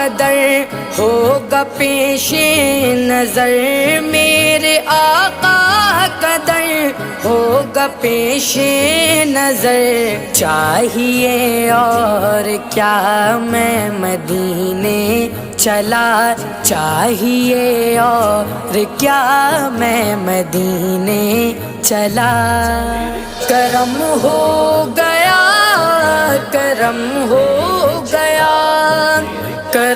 कदर होगा पेशे नजर, मेरे आका कदर होगा पेशे नजर। चाहिए और क्या मैं मदीने चला, चाहिए और क्या मैं मदीने चला। करम हो गया, करम हो गया,